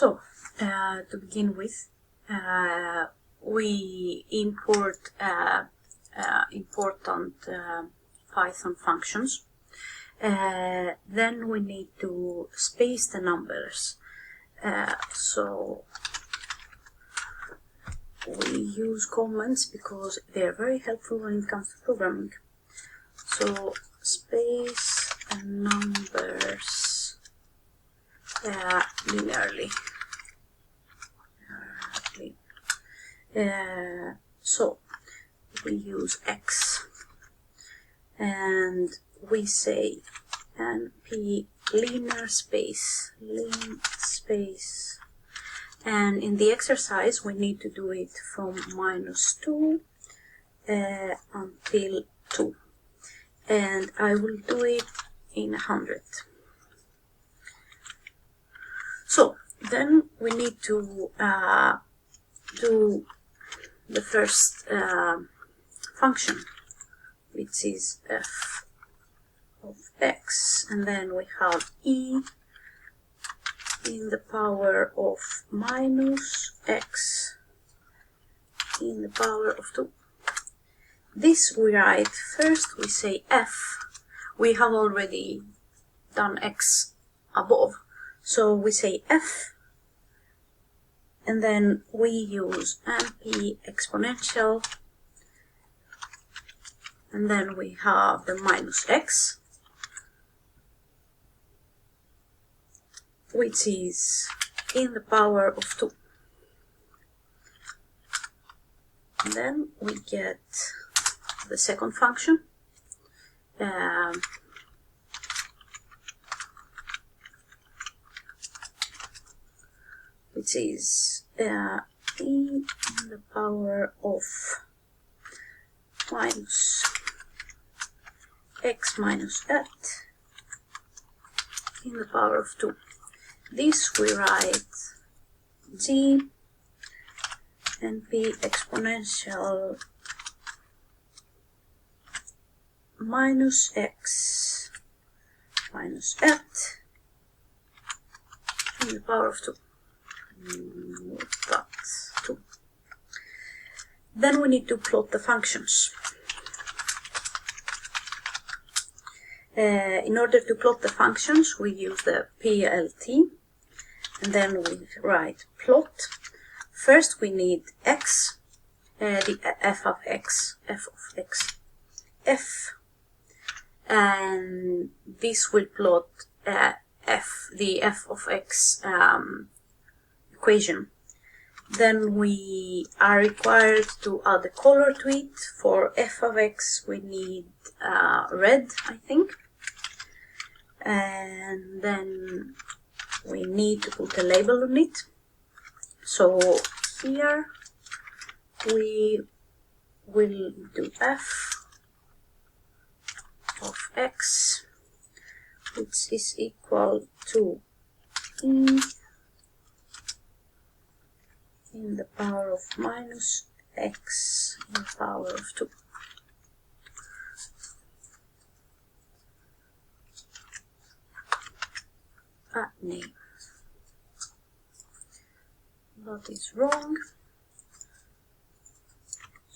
So, to begin with, we import important Python functions. Then we need to space the numbers. So we use comments because they are very helpful when it comes to programming. So space numbers linearly. So we use x and we say np linear space, and in the exercise we need to do it from -2 until 2, and I will do it in 100. So then we need to do the first function, which is f of x, and then we have e in the power of -x in the power of 2. This we write, first we say f, we have already done x above, so we say f, and then we use np exponential, and then we have the -x, which is in the power of 2. And then we get the second function, which is e in the power of -x minus at in the power of 2. This we write g np exponential -x minus at in the power of 2. Then we need to plot the functions. In order to plot the functions, we use the PLT, and then we write plot. First we need x, the f of x, and this will plot the f of x equation. Then we are required to add a color to it. For f of x we need red, I think, and then we need to put a label on it. So here we will do f of x, which is equal to e in the power of -x in the power of 2. Name. That is wrong.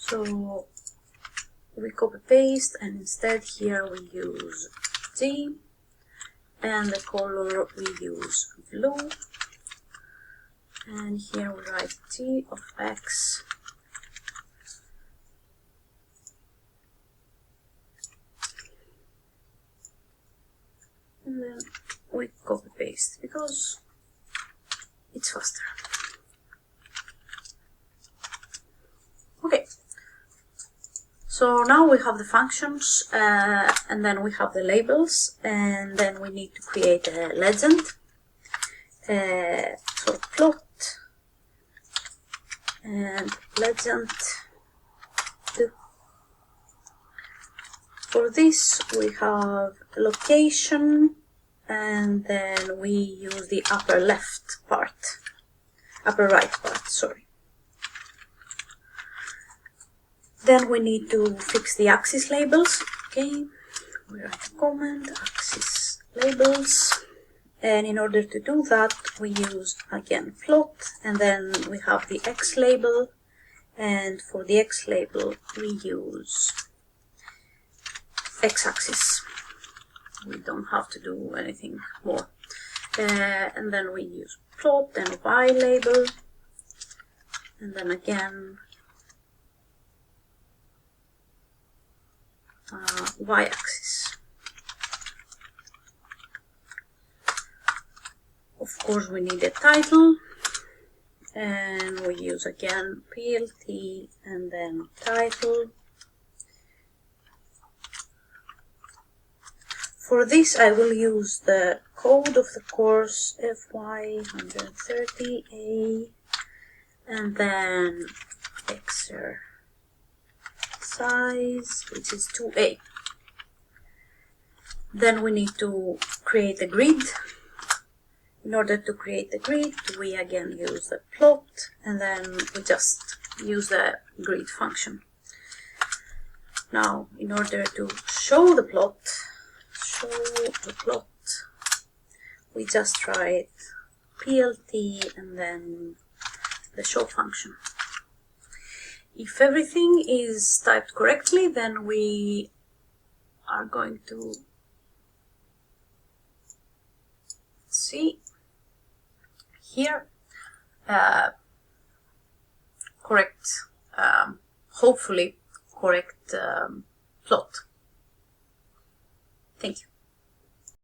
So we copy paste, and instead here we use G, and the color we use blue, and here we write T of x and then we copy paste because it's faster. Okay, so now we have the functions, and then we have the labels, and then we need to create a legend. So plot and legend. For this we have location, and then we use the upper right part, sorry. Then we need to fix the axis labels. Okay, we write a comment, axis labels, And in order to do that, we use again plot, and then we have the X label, and for the X label we use X-axis. We don't have to do anything more. And then we use plot and Y label, and then again Y-axis. Of course we need a title, and we use again PLT and then title. For this I will use the code of the course FY130A and then exercise, which is 2A. Then we need to create a grid. In order to create the grid, we again use the plot, and then we just use the grid function. Now, in order to show the plot, we just write PLT and then the show function. If everything is typed correctly, then we are going to see here correct, hopefully correct plot. Thank you.